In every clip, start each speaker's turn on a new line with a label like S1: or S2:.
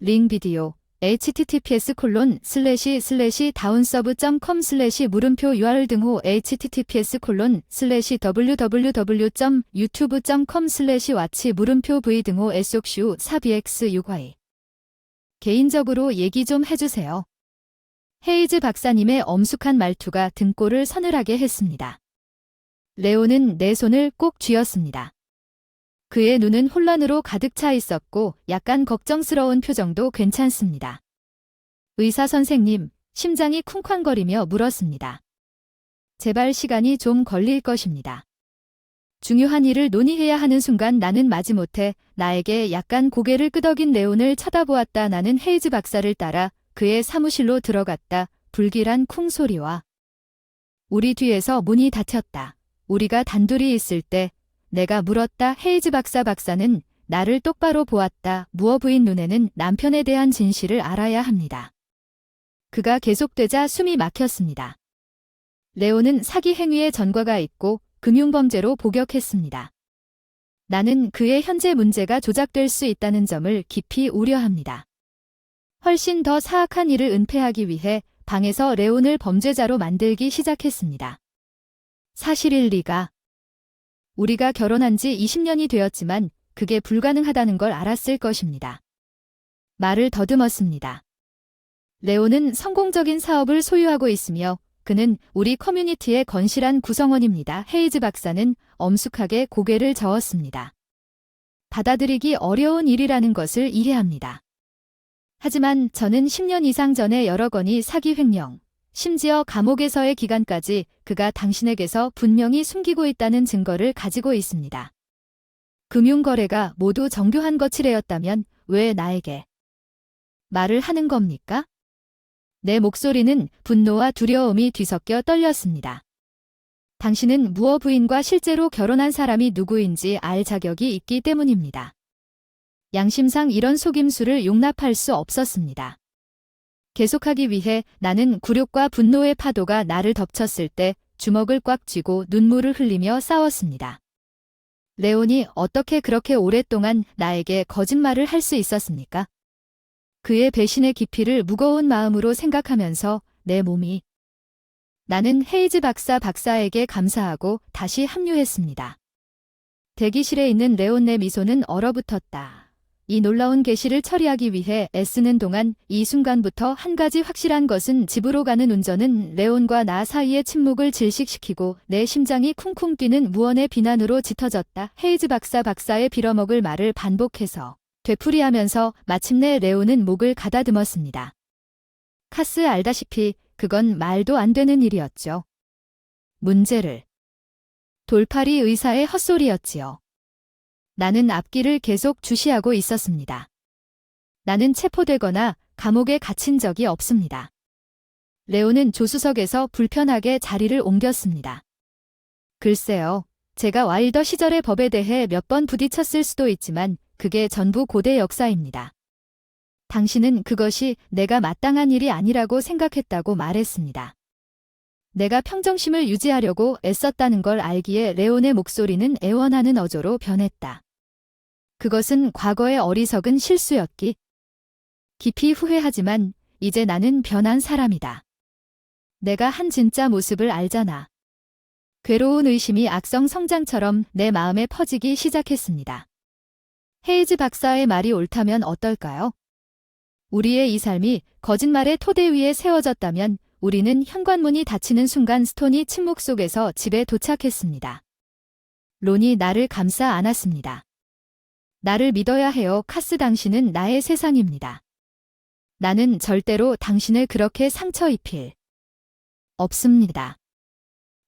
S1: 링 비디오 https://downsub.com/ 물음표 URL 등호 https://www.youtube.com/watch 물음표 v 등호 SOCU 4BX6Y 개인적으로 얘기 좀 해주세요. 헤이즈 박사님의 엄숙한 말투가 등골을 서늘하게 했습니다. 레오는 내 손을 꼭 쥐었습니다. 그의 눈은 혼란으로 가득 차 있었고 약간 걱정스러운 표정도 괜찮습니다. 의사 선생님, 심장이 쿵쾅거리며 물었습니다. 제발 시간이 좀 걸릴 것입니다. 중요한 일을 논의해야 하는 순간 나는 마지못해 나에게 약간 고개를 끄덕인 레온을 쳐다보았다. 나는 헤이즈 박사를 따라 그의 사무실로 들어갔다. 불길한 쿵 소리와 우리 뒤에서 문이 닫혔다. 우리가 단둘이 있을 때 내가 물었다. 헤이즈 박사는 나를 똑바로 보았다. 무어 부인 눈에는 남편에 대한 진실을 알아야 합니다. 그가 계속되자 숨이 막혔습니다. 레오는 사기 행위의 전과가 있고 금융범죄로 복역했습니다. 나는 그의 현재 문제가 조작될 수 있다는 점을 깊이 우려합니다. 훨씬 더 사악한 일을 은폐하기 위해 방에서 레온을 범죄자로 만들기 시작했습니다. 사실일 리가. 우리가 결혼한 지 20년이 되었지만 그게 불가능하다는 걸 알았을 것입니다. 말을 더듬었습니다. 레오는 성공적인 사업을 소유하고 있으며 그는 우리 커뮤니티의 건실한 구성원입니다. 헤이즈 박사는 엄숙하게 고개를 저었습니다. 받아들이기 어려운 일이라는 것을 이해합니다. 하지만 저는 10년 이상 전에 여러 건의 사기 횡령, 심지어 감옥에서의 기간까지 그가 당신에게서 분명히 숨기고 있다는 증거를 가지고 있습니다. 금융거래가 모두 정교한 거칠애였다면 왜 나에게 말을 하는 겁니까? 내 목소리는 분노와 두려움이 뒤섞여 떨렸습니다. 당신은 무어 부인과 실제로 결혼한 사람이 누구인지 알 자격이 있기 때문입니다. 양심상 이런 속임수를 용납할 수 없었습니다. 계속하기 위해 나는 굴욕과 분노의 파도가 나를 덮쳤을 때 주먹을 꽉 쥐고 눈물을 흘리며 싸웠습니다. 레온이 어떻게 그렇게 오랫동안 나에게 거짓말을 할 수 있었습니까? 그의 배신의 깊이를 무거운 마음으로 생각하면서 내 몸이 나는 헤이즈 박사에게 감사하고 다시 합류했습니다. 대기실에 있는 레온 내 미소는 얼어붙었다. 이 놀라운 계시를 처리하기 위해 애쓰는 동안 이 순간부터 한 가지 확실한 것은 집으로 가는 운전은 레온과 나 사이의 침묵을 질식시키고 내 심장이 쿵쿵 뛰는 무언의 비난으로 짙어졌다. 헤이즈 박사의 빌어먹을 말을 반복해서 되풀이하면서 마침내 레온은 목을 가다듬었습니다. 카스 알다시피 그건 말도 안 되는 일이었죠. 문제를 돌팔이 의사의 헛소리였지요. 나는 앞길을 계속 주시하고 있었습니다. 나는 체포되거나 감옥에 갇힌 적이 없습니다. 레오는 조수석에서 불편하게 자리를 옮겼습니다. 글쎄요, 제가 와일더 시절의 법에 대해 몇 번 부딪혔을 수도 있지만 그게 전부 고대 역사입니다. 당신은 그것이 내가 마땅한 일이 아니라고 생각했다고 말했습니다. 내가 평정심을 유지하려고 애썼다는 걸 알기에 레온의 목소리는 애원하는 어조로 변했다. 그것은 과거의 어리석은 실수였기. 깊이 후회하지만 이제 나는 변한 사람이다. 내가 한 진짜 모습을 알잖아. 괴로운 의심이 악성 성장처럼 내 마음에 퍼지기 시작했습니다. 헤이즈 박사의 말이 옳다면 어떨까요? 우리의 이 삶이 거짓말의 토대 위에 세워졌다면 우리는 현관문이 닫히는 순간 스톤이 침묵 속에서 집에 도착했습니다. 론이 나를 감싸 안았습니다. 나를 믿어야 해요. 카스, 당신은 나의 세상입니다. 나는 절대로 당신을 그렇게 상처 입힐 없습니다.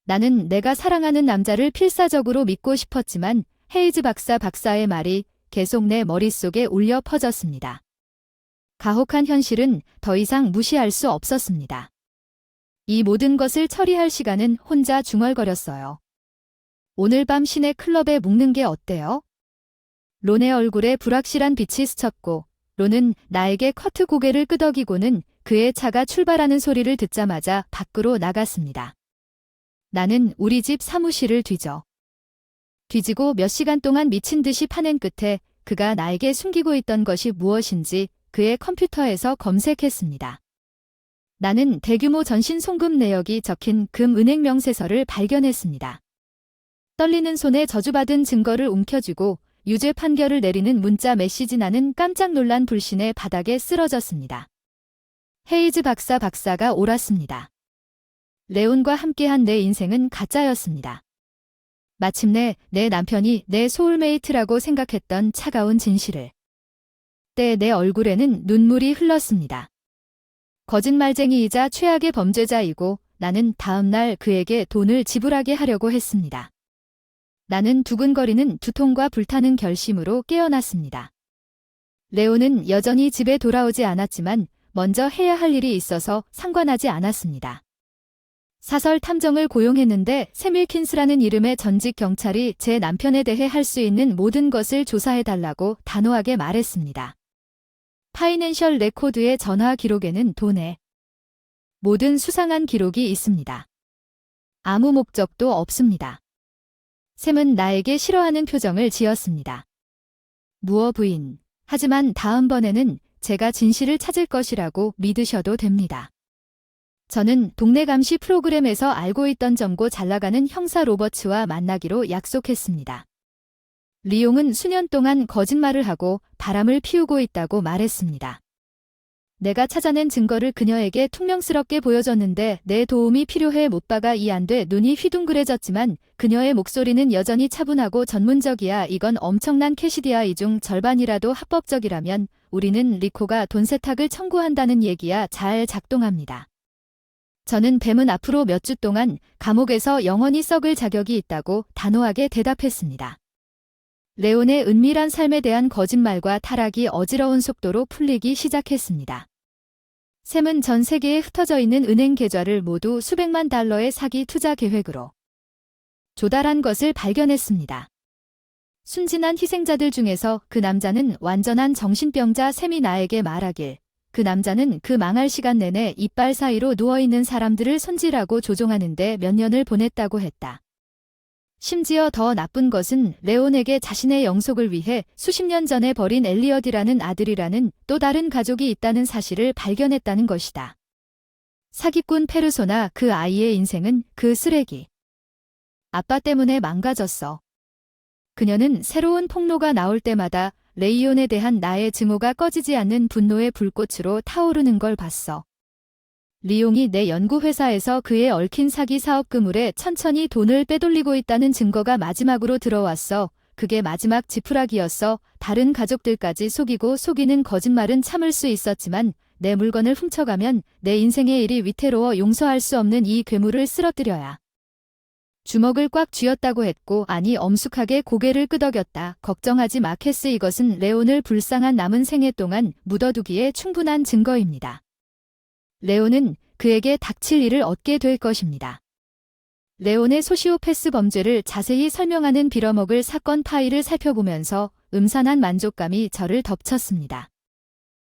S1: 나는 내가 사랑하는 남자를 필사적으로 믿고 싶었지만 헤이즈 박사의 말이 계속 내 머릿속에 울려 퍼졌습니다. 가혹한 현실은 더 이상 무시할 수 없었습니다. 이 모든 것을 처리할 시간은 혼자 중얼거렸어요. 오늘 밤 시내 클럽에 묵는 게 어때요? 론의 얼굴에 불확실한 빛이 스쳤고 론은 나에게 커트 고개를 끄덕이고는 그의 차가 출발하는 소리를 듣자마자 밖으로 나갔습니다. 나는 우리 집 사무실을 뒤지고 몇 시간 동안 미친 듯이 파낸 끝에 그가 나에게 숨기고 있던 것이 무엇인지 그의 컴퓨터에서 검색했습니다. 나는 대규모 전신 송금 내역이 적힌 금 은행 명세서를 발견했습니다. 떨리는 손에 저주받은 증거를 움켜쥐고 유죄 판결을 내리는 문자 메시지. 나는 깜짝 놀란 불신에 바닥에 쓰러졌습니다. 헤이즈 박사가 옳았습니다. 레온과 함께한 내 인생은 가짜였습니다. 마침내 내 남편이 내 소울메이트라고 생각했던 차가운 진실을. 그때 내 얼굴에는 눈물이 흘렀습니다. 거짓말쟁이이자 최악의 범죄자이고 나는 다음날 그에게 돈을 지불하게 하려고 했습니다. 나는 두근거리는 두통과 불타는 결심으로 깨어났습니다. 레오는 여전히 집에 돌아오지 않았지만 먼저 해야 할 일이 있어서 상관하지 않았습니다. 사설 탐정을 고용했는데 샘 윌킨스라는 이름의 전직 경찰이 제 남편에 대해 할 수 있는 모든 것을 조사해달라고 단호하게 말했습니다. 파이낸셜 레코드의 전화 기록에는 돈의 모든 수상한 기록이 있습니다. 아무 목적도 없습니다. 샘은 나에게 싫어하는 표정을 지었습니다. 무어 부인. 하지만 다음번에는 제가 진실을 찾을 것이라고 믿으셔도 됩니다. 저는 동네 감시 프로그램에서 알고 있던 젊고 잘나가는 형사 로버츠와 만나기로 약속했습니다. 리옹은 수년 동안 거짓말을 하고 바람을 피우고 있다고 말했습니다. 내가 찾아낸 증거를 그녀에게 퉁명스럽게 보여줬는데 내 도움이 필요해 못 박아 이 안 돼. 눈이 휘둥그레졌지만 그녀의 목소리는 여전히 차분하고 전문적이야. 이건 엄청난 캐시디야. 이 중 절반이라도 합법적이라면 우리는 리코가 돈 세탁을 청구한다는 얘기야. 잘 작동합니다. 저는 뱀은 앞으로 몇 주 동안 감옥에서 영원히 썩을 자격이 있다고 단호하게 대답했습니다. 레온의 은밀한 삶에 대한 거짓말과 타락이 어지러운 속도로 풀리기 시작했습니다. 샘은 전 세계에 흩어져 있는 은행 계좌를 모두 수백만 달러의 사기 투자 계획으로 조달한 것을 발견했습니다. 순진한 희생자들 중에서 그 남자는 완전한 정신병자. 샘이 나에게 말하길 그 남자는 그 망할 시간 내내 이빨 사이로 누워있는 사람들을 손질하고 조종하는데 몇 년을 보냈다고 했다. 심지어 더 나쁜 것은 레온에게 자신의 영속을 위해 수십 년 전에 버린 엘리엇이라는 아들이라는 또 다른 가족이 있다는 사실을 발견했다는 것이다. 사기꾼 페르소나. 그 아이의 인생은 그 쓰레기 아빠 때문에 망가졌어. 그녀는 새로운 폭로가 나올 때마다 레이온에 대한 나의 증오가 꺼지지 않는 분노의 불꽃으로 타오르는 걸 봤어. 리옹이 내 연구회사에서 그의 얽힌 사기 사업 그물에 천천히 돈을 빼돌리고 있다는 증거가 마지막으로 들어왔어. 그게 마지막 지푸라기였어. 다른 가족들까지 속이고 속이는 거짓말은 참을 수 있었지만 내 물건을 훔쳐가면 내 인생의 일이 위태로워 용서할 수 없는 이 괴물을 쓰러뜨려야. 주먹을 꽉 쥐었다고 했고 아니 엄숙하게 고개를 끄덕였다. 걱정하지 마 캐스. 이것은 레온을 불쌍한 남은 생애 동안 묻어두기에 충분한 증거입니다. 레온은 그에게 닥칠 일을 얻게 될 것입니다. 레온의 소시오패스 범죄를 자세히 설명하는 빌어먹을 사건 파일을 살펴보면서 음산한 만족감이 저를 덮쳤습니다.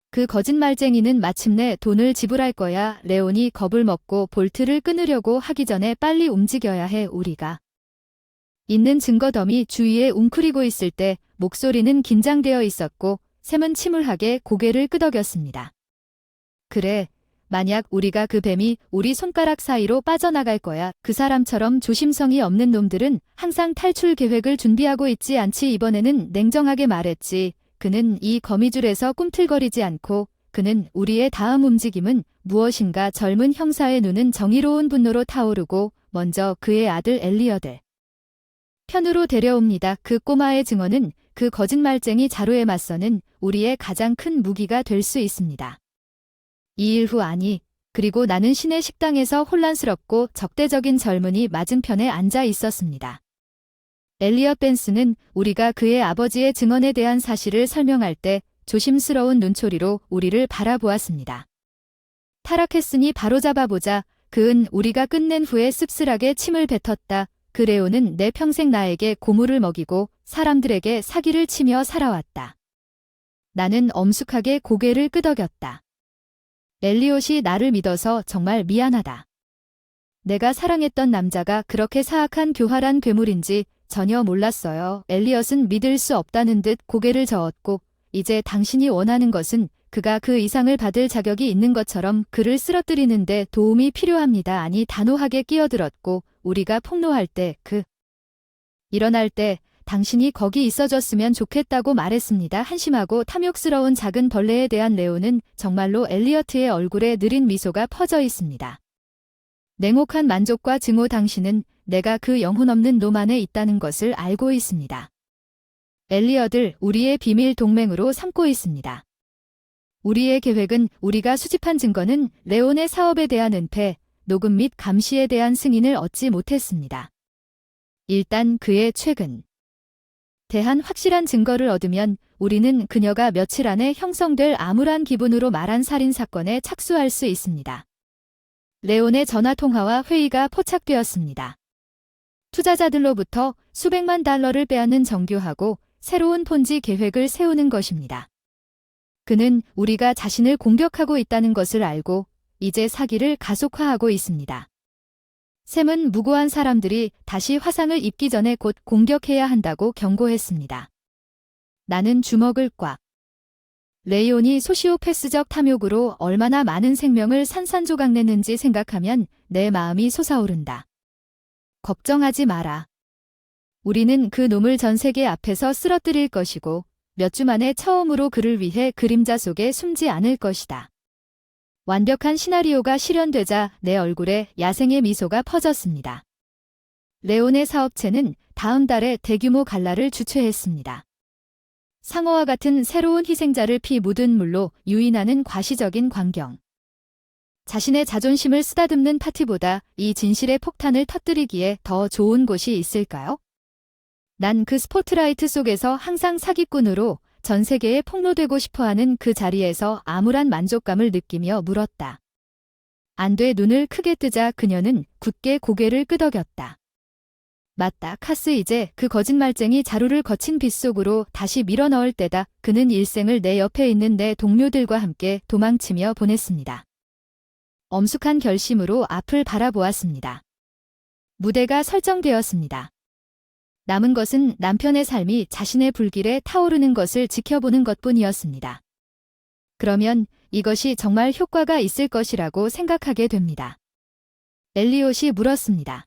S1: 그 거짓말쟁이는 마침내 돈을 지불할 거야. 레온이 겁을 먹고 볼트를 끊으려고 하기 전에 빨리 움직여야 해. 우리가 있는 증거더미 주위에 웅크리고 있을 때 목소리는 긴장되어 있었고 샘은 침울하게 고개를 끄덕였습니다. 그래. 만약 우리가 그 뱀이 우리 손가락 사이로 빠져나갈 거야. 그 사람처럼 조심성이 없는 놈들은 항상 탈출 계획을 준비하고 있지 않지. 이번에는 냉정하게 말했지. 그는 이 거미줄에서 꿈틀거리지 않고 그는 우리의 다음 움직임은 무엇인가. 젊은 형사의 눈은 정의로운 분노로 타오르고 먼저 그의 아들 엘리엇을 편으로 데려옵니다. 그 꼬마의 증언은 그 거짓말쟁이 자루에 맞서는 우리의 가장 큰 무기가 될 수 있습니다. 2일 후 아니, 그리고 나는 시내 식당에서 혼란스럽고 적대적인 젊은이 맞은편에 앉아 있었습니다. 엘리엇 벤스는 우리가 그의 아버지의 증언에 대한 사실을 설명할 때 조심스러운 눈초리로 우리를 바라보았습니다. 타락했으니 바로잡아보자. 그은 우리가 끝낸 후에 씁쓸하게 침을 뱉었다. 그 레오는 내 평생 나에게 고물을 먹이고 사람들에게 사기를 치며 살아왔다. 나는 엄숙하게 고개를 끄덕였다. 엘리엇이 나를 믿어서 정말 미안하다. 내가 사랑했던 남자가 그렇게 사악한 교활한 괴물인지 전혀 몰랐어요. 엘리엇은 믿을 수 없다는 듯 고개를 저었고 이제 당신이 원하는 것은 그가 그 이상을 받을 자격이 있는 것처럼 그를 쓰러뜨리는데 도움이 필요합니다. 아니 단호하게 끼어들었고 우리가 폭로할 때 일어날 때 당신이 거기 있어줬으면 좋겠다고 말했습니다. 한심하고 탐욕스러운 작은 벌레에 대한 레오는 정말로 엘리어트의 얼굴에 느린 미소가 퍼져 있습니다. 냉혹한 만족과 증오 당신은 내가 그 영혼 없는 놈 안에 있다는 것을 알고 있습니다. 엘리엇을 우리의 비밀 동맹으로 삼고 있습니다. 우리의 계획은 우리가 수집한 증거는 레온의 사업에 대한 은폐, 녹음 및 감시에 대한 승인을 얻지 못했습니다. 일단 그의 최근 대한 확실한 증거를 얻으면 우리는 그녀가 며칠 안에 형성될 암울한 기분으로 말한 살인 사건에 착수할 수 있습니다. 레온의 전화통화와 회의가 포착되었습니다. 투자자들로부터 수백만 달러를 빼앗는 정교하고 새로운 폰지 계획을 세우는 것입니다. 그는 우리가 자신을 공격하고 있다는 것을 알고 이제 사기를 가속화하고 있습니다. 샘은 무고한 사람들이 다시 화상을 입기 전에 곧 공격해야 한다고 경고했습니다. 나는 주먹을 꽉. 레이온이 소시오패스적 탐욕으로 얼마나 많은 생명을 산산조각냈는지 생각하면 내 마음이 솟아오른다. 걱정하지 마라. 우리는 그 놈을 전 세계 앞에서 쓰러뜨릴 것이고 몇 주 만에 처음으로 그를 위해 그림자 속에 숨지 않을 것이다. 완벽한 시나리오가 실현되자 내 얼굴에 야생의 미소가 퍼졌습니다. 레온의 사업체는 다음 달에 대규모 갈라를 주최했습니다. 상어와 같은 새로운 희생자를 피 묻은 물로 유인하는 과시적인 광경. 자신의 자존심을 쓰다듬는 파티보다 이 진실의 폭탄을 터뜨리기에 더 좋은 곳이 있을까요? 난 그 스포트라이트 속에서 항상 사기꾼으로 전 세계에 폭로되고 싶어하는 그 자리에서 암울한 만족감을 느끼며 물었다. 안 돼. 눈을 크게 뜨자 그녀는 굳게 고개를 끄덕였다. 맞다. 카스, 이제 그 거짓말쟁이 자루를 거친 빗속으로 다시 밀어넣을 때다. 그는 일생을 내 옆에 있는 내 동료들과 함께 도망치며 보냈습니다. 엄숙한 결심으로 앞을 바라보았습니다. 무대가 설정되었습니다. 남은 것은 남편의 삶이 자신의 불길에 타오르는 것을 지켜보는 것뿐이었습니다. 그러면 이것이 정말 효과가 있을 것이라고 생각하게 됩니다. 엘리엇이 물었습니다.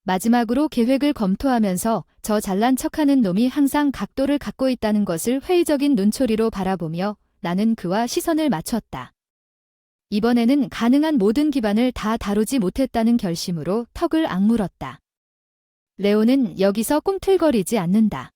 S1: 마지막으로 계획을 검토하면서 저 잘난 척하는 놈이 항상 각도를 갖고 있다는 것을 회의적인 눈초리로 바라보며 나는 그와 시선을 맞췄다. 이번에는 가능한 모든 기반을 다 다루지 못했다는 결심으로 턱을 악물었다. 레오는 여기서 꿈틀거리지 않는다.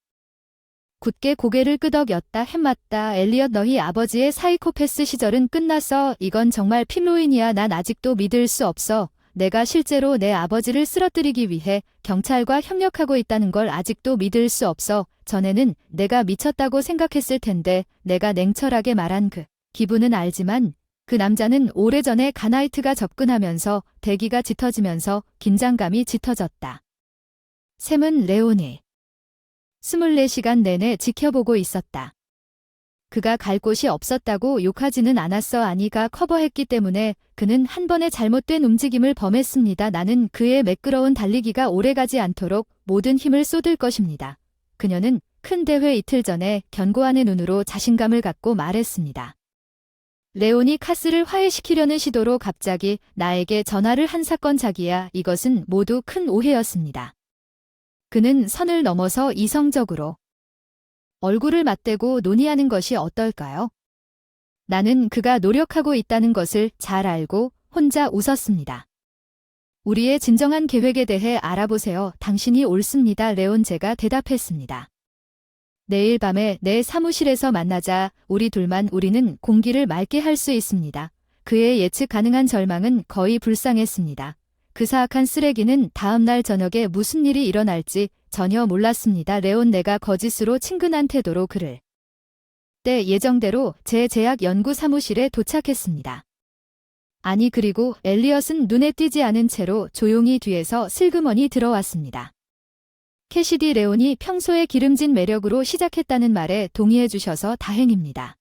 S1: 굳게 고개를 끄덕였다. 햄맞다. 엘리엇, 너희 아버지의 사이코패스 시절은 끝났어. 이건 정말 필로인이야. 난 아직도 믿을 수 없어. 내가 실제로 내 아버지를 쓰러뜨리기 위해 경찰과 협력하고 있다는 걸 아직도 믿을 수 없어. 전에는 내가 미쳤다고 생각했을 텐데 내가 냉철하게 말한 그 기분은 알지만 그 남자는 오래전에 가나이트가 접근하면서 대기가 짙어지면서 긴장감이 짙어졌다. 샘은 레온을 24시간 내내 지켜보고 있었다. 그가 갈 곳이 없었다고 욕하지는 않았어. 아니가 커버했기 때문에 그는 한 번의 잘못된 움직임을 범했습니다. 나는 그의 매끄러운 달리기가 오래가지 않도록 모든 힘을 쏟을 것입니다. 그녀는 큰 대회 이틀 전에 견고한 눈으로 자신감을 갖고 말했습니다. 레온이 카스를 화해시키려는 시도로 갑자기 나에게 전화를 한 사건. 자기야, 이것은 모두 큰 오해였습니다. 그는 선을 넘어서 이성적으로 얼굴을 맞대고 논의하는 것이 어떨까요? 나는 그가 노력하고 있다는 것을 잘 알고 혼자 웃었습니다. 우리의 진정한 계획에 대해 알아보세요. 당신이 옳습니다. 레온, 제가 대답했습니다. 내일 밤에 내 사무실에서 만나자. 우리 둘만. 우리는 공기를 맑게 할 수 있습니다. 그의 예측 가능한 절망은 거의 불쌍했습니다. 그 사악한 쓰레기는 다음 날 저녁에 무슨 일이 일어날지 전혀 몰랐습니다. 레온, 내가 거짓으로 친근한 태도로 그를 때 예정대로 제 제약 연구 사무실에 도착했습니다. 아니, 그리고 엘리엇은 눈에 띄지 않은 채로 조용히 뒤에서 슬그머니 들어왔습니다. 캐시디, 레온이 평소의 기름진 매력으로 시작했다는 말에 동의해 주셔서 다행입니다.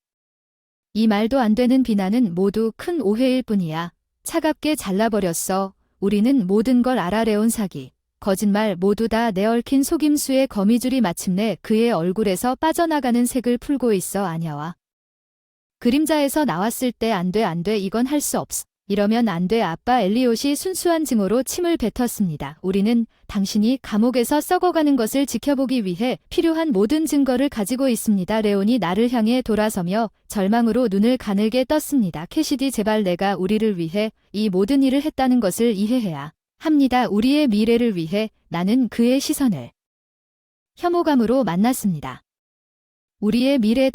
S1: 이 말도 안 되는 비난은 모두 큰 오해일 뿐이야. 차갑게 잘라버렸어. 우리는 모든 걸 알아. 레온, 사기, 거짓말 모두 다 내얽힌 속임수의 거미줄이 마침내 그의 얼굴에서 빠져나가는 색을 풀고 있어. 아냐와 그림자에서 나왔을 때 안 돼, 이건 할 수 없어. 이러면 안 돼. 아빠 엘리옷이 순수한 증오로 침을 뱉었습니다. 우리는 당신이 감옥에서 썩어가는 것을 지켜보기 위해 필요한 모든 증거를 가지고 있습니다. 레온이 나를 향해 돌아서며 절망으로 눈을 가늘게 떴습니다. 캐시디, 제발 내가 우리를 위해 이 모든 일을 했다는 것을 이해해야 합니다. 우리의 미래를 위해. 나는 그의 시선을 혐오감으로 만났습니다. 우리의 미래.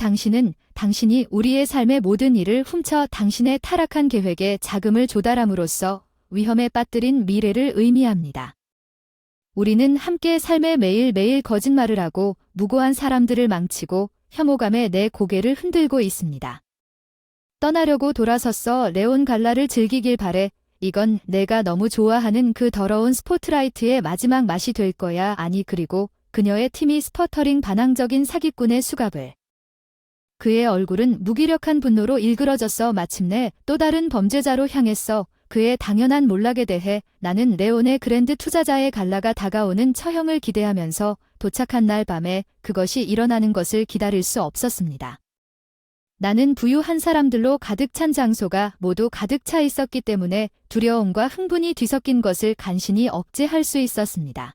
S1: 당신이 우리의 삶의 모든 일을 훔쳐 당신의 타락한 계획에 자금을 조달함으로써 위험에 빠뜨린 미래를 의미합니다. 우리는 함께 삶에 매일매일 거짓말을 하고 무고한 사람들을 망치고 혐오감에 내 고개를 흔들고 있습니다. 떠나려고 돌아섰어. 레온, 갈라를 즐기길 바래. 이건 내가 너무 좋아하는 그 더러운 스포트라이트의 마지막 맛이 될 거야. 아니, 그리고 그녀의 팀이 스퍼터링 반항적인 사기꾼의 수갑을. 그의 얼굴은 무기력한 분노로 일그러졌어. 마침내 또 다른 범죄자로 향했어. 그의 당연한 몰락에 대해 나는 레온의 그랜드 투자자의 갈라가 다가오는 처형을 기대하면서 도착한 날 밤에 그것이 일어나는 것을 기다릴 수 없었습니다. 나는 부유한 사람들로 가득 찬 장소가 모두 가득 차 있었기 때문에 두려움과 흥분이 뒤섞인 것을 간신히 억제할 수 있었습니다.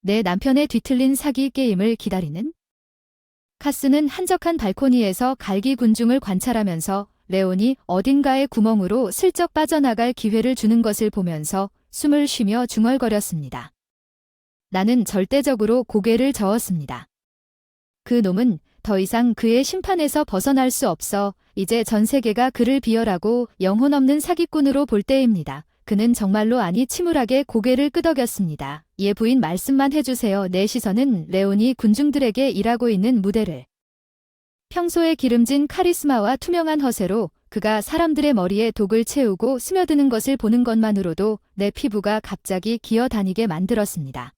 S1: 내 남편의 뒤틀린 사기 게임을 기다리는 카스는 한적한 발코니에서 갈기 군중을 관찰하면서 레온이 어딘가의 구멍으로 슬쩍 빠져나갈 기회를 주는 것을 보면서 숨을 쉬며 중얼거렸습니다. 나는 절대적으로 고개를 저었습니다. 그 놈은 더 이상 그의 심판에서 벗어날 수 없어. 이제 전 세계가 그를 비열하고 영혼 없는 사기꾼으로 볼 때입니다. 그는 정말로 아니 침울하게 고개를 끄덕였습니다. 예, 부인, 말씀만 해주세요. 내 시선은 레온이 군중들에게 일하고 있는 무대를. 평소에 기름진 카리스마와 투명한 허세로 그가 사람들의 머리에 독을 채우고 스며드는 것을 보는 것만으로도 내 피부가 갑자기 기어다니게 만들었습니다.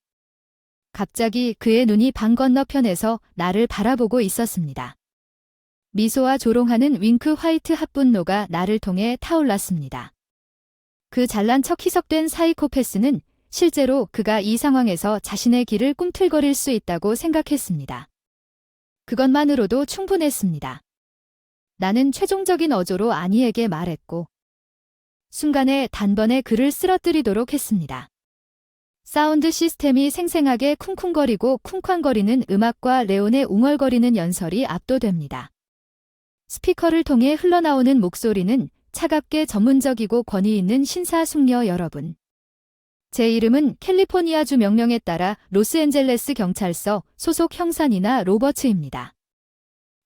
S1: 갑자기 그의 눈이 방 건너편에서 나를 바라보고 있었습니다. 미소와 조롱하는 윙크 화이트 핫분노가 나를 통해 타올랐습니다. 그 잘난 척 희석된 사이코패스는 실제로 그가 이 상황에서 자신의 길을 꿈틀거릴 수 있다고 생각했습니다. 그것만으로도 충분했습니다. 나는 최종적인 어조로 아니에게 말했고 순간에 단번에 그를 쓰러뜨리도록 했습니다. 사운드 시스템이 생생하게 쿵쿵거리고 쿵쾅거리는 음악과 레온의 웅얼거리는 연설이 압도됩니다. 스피커를 통해 흘러나오는 목소리는 차갑게 전문적이고 권위 있는 신사숙녀 여러분. 제 이름은 캘리포니아주 명령에 따라 로스앤젤레스 경찰서 소속 형사니나 로버츠입니다.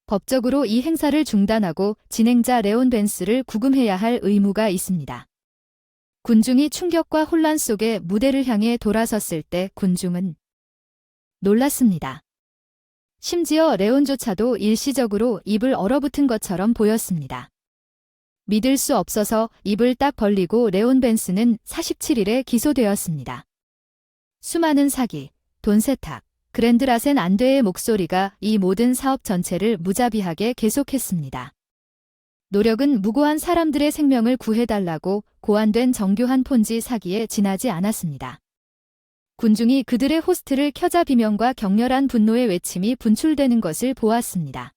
S1: 법적으로 이 행사를 중단하고 진행자 레온 벤스를 구금해야 할 의무가 있습니다. 군중이 충격과 혼란 속에 무대를 향해 돌아섰을 때 군중은 놀랐습니다. 심지어 레온조차도 일시적으로 입을 얼어붙은 것처럼 보였습니다. 믿을 수 없어서 입을 딱 벌리고 레온 벤스는 47일에 기소되었습니다. 수많은 사기, 돈 세탁, 그랜드라센 안돼의 목소리가 이 모든 사업 전체를 무자비하게 계속했습니다. 노력은 무고한 사람들의 생명을 구해달라고 고안된 정교한 폰지 사기에 지나지 않았습니다. 군중이 그들의 호스트를 켜자 비명과 격렬한 분노의 외침이 분출되는 것을 보았습니다.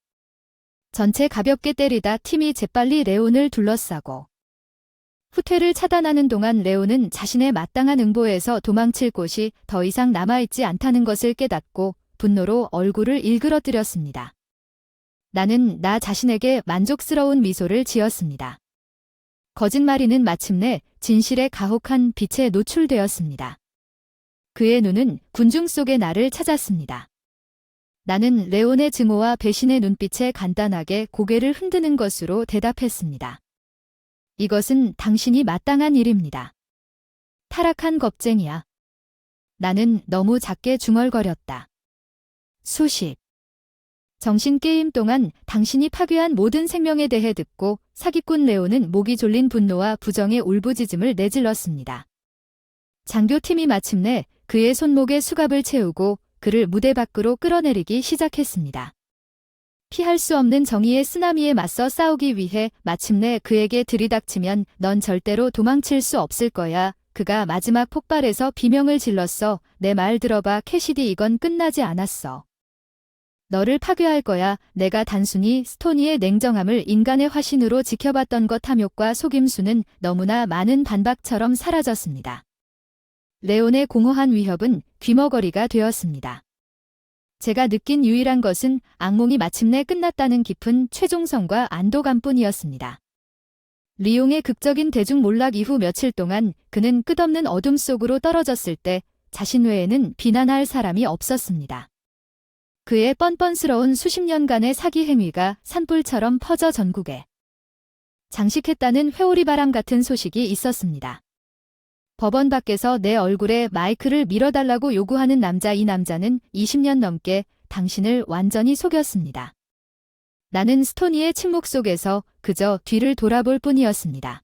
S1: 전체 가볍게 때리다 팀이 재빨리 레온을 둘러싸고 후퇴를 차단하는 동안 레온은 자신의 마땅한 응보에서 도망칠 곳이 더 이상 남아있지 않다는 것을 깨닫고 분노로 얼굴을 일그러뜨렸습니다. 나는 나 자신에게 만족스러운 미소를 지었습니다. 거짓말이는 마침내 진실의 가혹한 빛에 노출되었습니다. 그의 눈은 군중 속의 나를 찾았습니다. 나는 레온의 증오와 배신의 눈빛에 간단하게 고개를 흔드는 것으로 대답했습니다. 이것은 당신이 마땅한 일입니다. 타락한 겁쟁이야. 나는 너무 작게 중얼거렸다. 수십. 정신게임 동안 당신이 파괴한 모든 생명에 대해 듣고 사기꾼 레온은 목이 졸린 분노와 부정의 울부짖음을 내질렀습니다. 장교팀이 마침내 그의 손목에 수갑을 채우고 그를 무대 밖으로 끌어내리기 시작했습니다. 피할 수 없는 정의의 쓰나미에 맞서 싸우기 위해 마침내 그에게 들이닥치면 넌 절대로 도망칠 수 없을 거야. 그가 마지막 폭발에서 비명을 질렀어. 내 말 들어봐, 캐시디, 이건 끝나지 않았어. 너를 파괴할 거야. 내가 단순히 스토니의 냉정함을 인간의 화신으로 지켜봤던 것 탐욕과 속임수는 너무나 많은 반박처럼 사라졌습니다. 레온의 공허한 위협은 귀머거리가 되었습니다. 제가 느낀 유일한 것은 악몽이 마침내 끝났다는 깊은 최종성과 안도감뿐이었습니다. 리옹의 극적인 대중몰락 이후 며칠 동안 그는 끝없는 어둠 속으로 떨어졌을 때 자신 외에는 비난할 사람이 없었습니다. 그의 뻔뻔스러운 수십 년간의 사기 행위가 산불처럼 퍼져 전국에 장식했다는 회오리바람 같은 소식이 있었습니다. 법원 밖에서 내 얼굴에 마이크를 밀어달라고 요구하는 남자, 이 남자는 20년 넘게 당신을 완전히 속였습니다. 나는 스토니의 침묵 속에서 그저 뒤를 돌아볼 뿐이었습니다.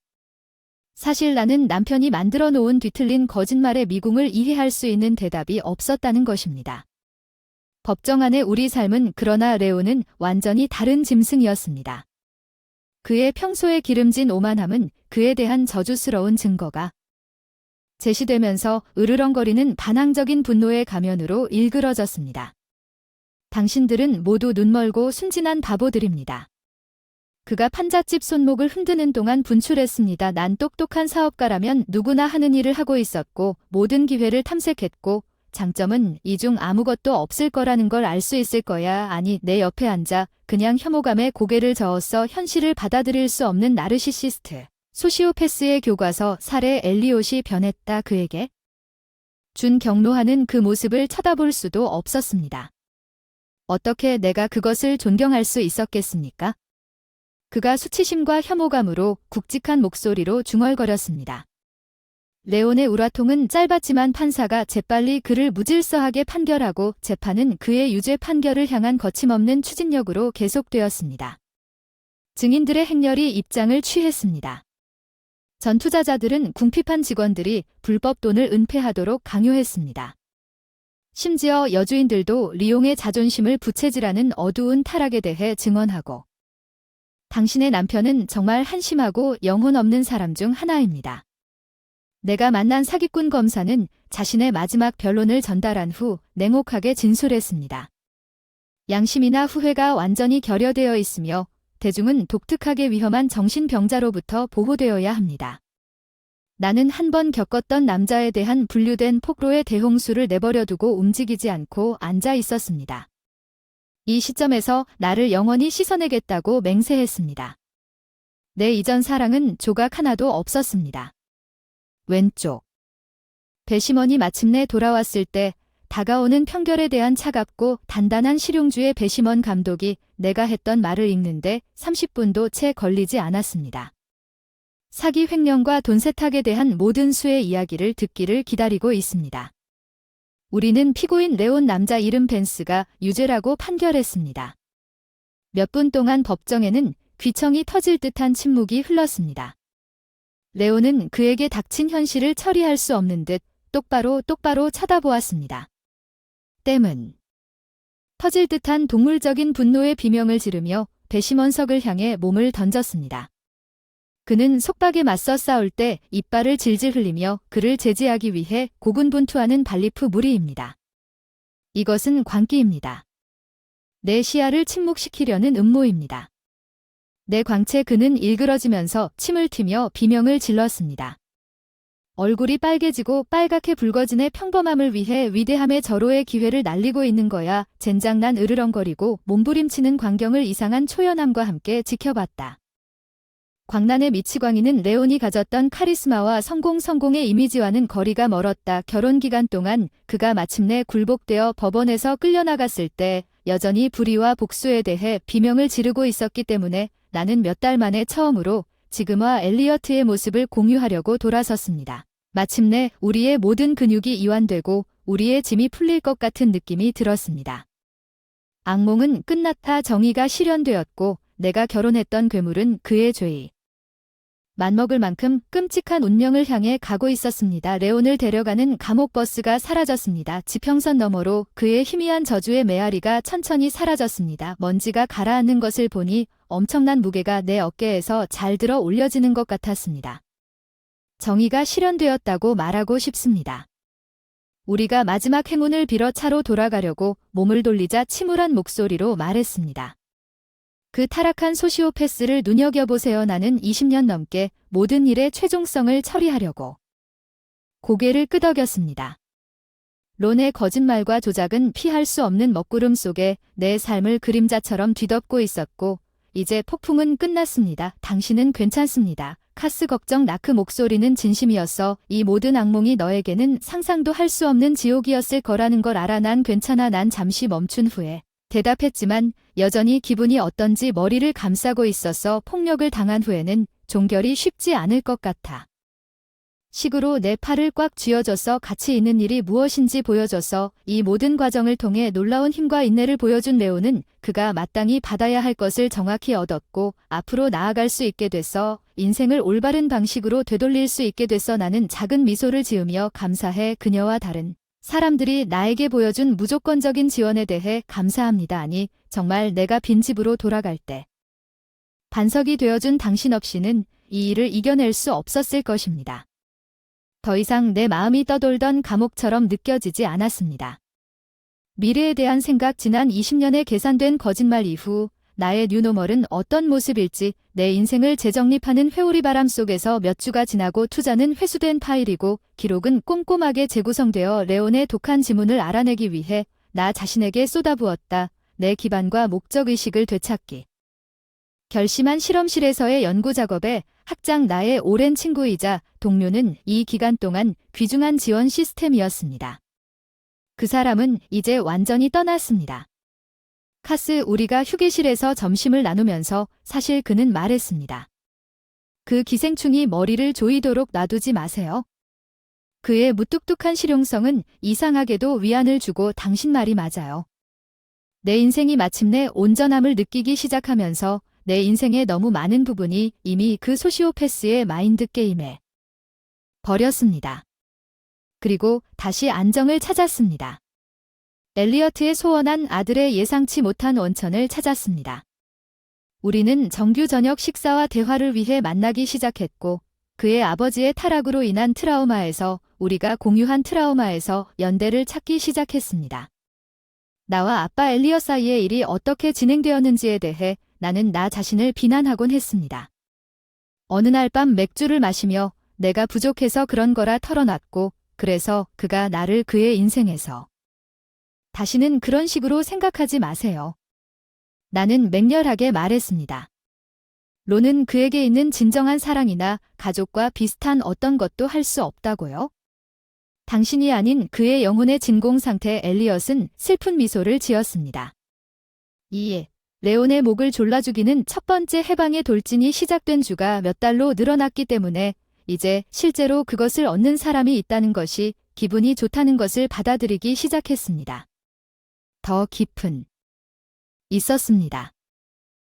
S1: 사실 나는 남편이 만들어 놓은 뒤틀린 거짓말의 미궁을 이해할 수 있는 대답이 없었다는 것입니다. 법정 안의 우리 삶은, 그러나 레온은 완전히 다른 짐승이었습니다. 그의 평소에 기름진 오만함은 그에 대한 저주스러운 증거가 제시되면서 으르렁거리는 반항적인 분노의 가면으로 일그러졌습니다. 당신들은 모두 눈멀고 순진한 바보들입니다. 그가 판잣집 손목을 흔드는 동안 분출했습니다. 난 똑똑한 사업가라면 누구나 하는 일을 하고 있었고 모든 기회를 탐색했고 장점은 이 중 아무것도 없을 거라는 걸 알 수 있을 거야. 아니, 내 옆에 앉아 그냥 혐오감에 고개를 저었어. 현실을 받아들일 수 없는 나르시시스트. 소시오패스의 교과서. 사례. 엘리엇이 변했다. 그에게 준 경로하는 그 모습을 쳐다볼 수도 없었습니다. 어떻게 내가 그것을 존경할 수 있었겠습니까? 그가 수치심과 혐오감으로 굵직한 목소리로 중얼거렸습니다. 레온의 우라통은 짧았지만 판사가 재빨리 그를 무질서하게 판결하고 재판은 그의 유죄 판결을 향한 거침없는 추진력으로 계속되었습니다. 증인들의 행렬이 입장을 취했습니다. 전 투자자들은 궁핍한 직원들이 불법 돈을 은폐하도록 강요했습니다. 심지어 여주인들도 리옹의 자존심을 부채질하는 어두운 타락에 대해 증언하고, 당신의 남편은 정말 한심하고 영혼 없는 사람 중 하나입니다. 내가 만난 사기꾼 검사는 자신의 마지막 변론을 전달한 후 냉혹하게 진술했습니다. 양심이나 후회가 완전히 결여되어 있으며 대중은 독특하게 위험한 정신병자로부터 보호되어야 합니다. 나는 한 번 겪었던 남자에 대한 분류된 폭로의 대홍수를 내버려두고 움직이지 않고 앉아 있었습니다. 이 시점에서 나를 영원히 씻어내겠다고 맹세했습니다. 내 이전 사랑은 조각 하나도 없었습니다. 왼쪽. 배심원이 마침내 돌아왔을 때 다가오는 편결에 대한 차갑고 단단한 실용주의 배심원 감독이 내가 했던 말을 읽는데 30분도 채 걸리지 않았습니다. 사기 횡령과 돈 세탁에 대한 모든 수의 이야기를 듣기를 기다리고 있습니다. 우리는 피고인 레온, 남자 이름 벤스가 유죄라고 판결했습니다. 몇 분 동안 법정에는 귀청이 터질 듯한 침묵이 흘렀습니다. 레온은 그에게 닥친 현실을 처리할 수 없는 듯 똑바로 쳐다보았습니다. 땜은 터질 듯한 동물적인 분노의 비명을 지르며 배심원석을 향해 몸을 던졌습니다. 그는 속박에 맞서 싸울 때 이빨을 질질 흘리며 그를 제지하기 위해 고군분투하는 발리프 무리입니다. 이것은 광기입니다. 내 시야를 침묵시키려는 음모입니다. 내 광채. 그는 일그러지면서 침을 튀며 비명을 질렀습니다. 얼굴이 빨개지고 빨갛게 붉어진의 평범함을 위해 위대함의 절호의 기회를 날리고 있는 거야. 젠장. 난 으르렁거리고 몸부림치는 광경을 이상한 초연함과 함께 지켜봤다. 광란의 미치광이는 레온이 가졌던 카리스마와 성공의 이미지와는 거리가 멀었다. 결혼 기간 동안 그가 마침내 굴복되어 법원에서 끌려나갔을 때 여전히 불의와 복수에 대해 비명을 지르고 있었기 때문에 나는 몇 달 만에 처음으로 지금와 엘리어트의 모습을 공유하려고 돌아섰습니다. 마침내 우리의 모든 근육이 이완되고 우리의 짐이 풀릴 것 같은 느낌이 들었습니다. 악몽은 끝났다. 정의가 실현되었고 내가 결혼했던 괴물은 그의 죄의 맘먹을 만큼 끔찍한 운명을 향해 가고 있었습니다. 레온을 데려가는 감옥버스가 사라졌습니다. 지평선 너머로 그의 희미한 저주의 메아리가 천천히 사라졌습니다. 먼지가 가라앉는 것을 보니 엄청난 무게가 내 어깨에서 잘 들어 올려지는 것 같았습니다. 정의가 실현되었다고 말하고 싶습니다. 우리가 마지막 행운을 빌어 차로 돌아가려고 몸을 돌리자 침울한 목소리로 말했습니다. 그 타락한 소시오패스를 눈여겨보세요. 나는 20년 넘게 모든 일의 최종성을 처리하려고 고개를 끄덕였습니다. 론의 거짓말과 조작은 피할 수 없는 먹구름 속에 내 삶을 그림자처럼 뒤덮고 있었고 이제 폭풍은 끝났습니다. 당신은 괜찮습니다. 카스 걱정 나크 목소리는 진심이었어. 이 모든 악몽이 너에게는 상상도 할 수 없는 지옥이었을 거라는 걸 알아. 난 괜찮아. 난 잠시 멈춘 후에 대답했지만 여전히 기분이 어떤지 머리를 감싸고 있어서 폭력을 당한 후에는 종결이 쉽지 않을 것 같아. 식으로 내 팔을 꽉 쥐어줘서 가치 있는 일이 무엇인지 보여줘서 이 모든 과정을 통해 놀라운 힘과 인내를 보여준 레오는 그가 마땅히 받아야 할 것을 정확히 얻었고 앞으로 나아갈 수 있게 됐어. 인생을 올바른 방식으로 되돌릴 수 있게 됐어. 나는 작은 미소를 지으며 감사해. 그녀와 다른 사람들이 나에게 보여준 무조건적인 지원에 대해 감사합니다. 아니, 정말 내가 빈집으로 돌아갈 때 반석이 되어준 당신 없이는 이 일을 이겨낼 수 없었을 것입니다. 더 이상 내 마음이 떠돌던 감옥처럼 느껴지지 않았습니다. 미래에 대한 생각 지난 20년의 계산된 거짓말 이후 나의 뉴노멀은 어떤 모습일지 내 인생을 재정립하는 회오리 바람 속에서 몇 주가 지나고 투자는 회수된 파일이고 기록은 꼼꼼하게 재구성되어 레온의 독한 지문을 알아내기 위해 나 자신에게 쏟아부었다. 내 기반과 목적의식을 되찾기. 결심한 실험실에서의 연구 작업에 학장 나의 오랜 친구이자 동료는 이 기간 동안 귀중한 지원 시스템이었습니다. 그 사람은 이제 완전히 떠났습니다. 카스, 우리가 휴게실에서 점심을 나누면서 사실 그는 말했습니다. 그 기생충이 머리를 조이도록 놔두지 마세요. 그의 무뚝뚝한 실용성은 이상하게도 위안을 주고 당신 말이 맞아요. 내 인생이 마침내 온전함을 느끼기 시작하면서 내 인생의 너무 많은 부분이 이미 그 소시오패스의 마인드 게임에 버렸습니다. 그리고 다시 안정을 찾았습니다. 엘리어트의 소원한 아들의 예상치 못한 원천을 찾았습니다. 우리는 정규 저녁 식사와 대화를 위해 만나기 시작했고 그의 아버지의 타락으로 인한 트라우마에서 우리가 공유한 트라우마에서 연대를 찾기 시작했습니다. 나와 아빠 엘리엇 사이의 일이 어떻게 진행되었는지에 대해 나는 나 자신을 비난하곤 했습니다. 어느 날 밤 맥주를 마시며 내가 부족해서 그런 거라 털어놨고 그래서 그가 나를 그의 인생에서 다시는 그런 식으로 생각하지 마세요. 나는 맹렬하게 말했습니다. 론은 그에게 있는 진정한 사랑이나 가족과 비슷한 어떤 것도 할 수 없다고요? 당신이 아닌 그의 영혼의 진공 상태. 엘리엇은 슬픈 미소를 지었습니다. 이에 레온의 목을 졸라주기는 첫 번째 해방의 돌진이 시작된 주가 몇 달로 늘어났기 때문에 이제 실제로 그것을 얻는 사람이 있다는 것이 기분이 좋다는 것을 받아들이기 시작했습니다. 더 깊은 있었습니다.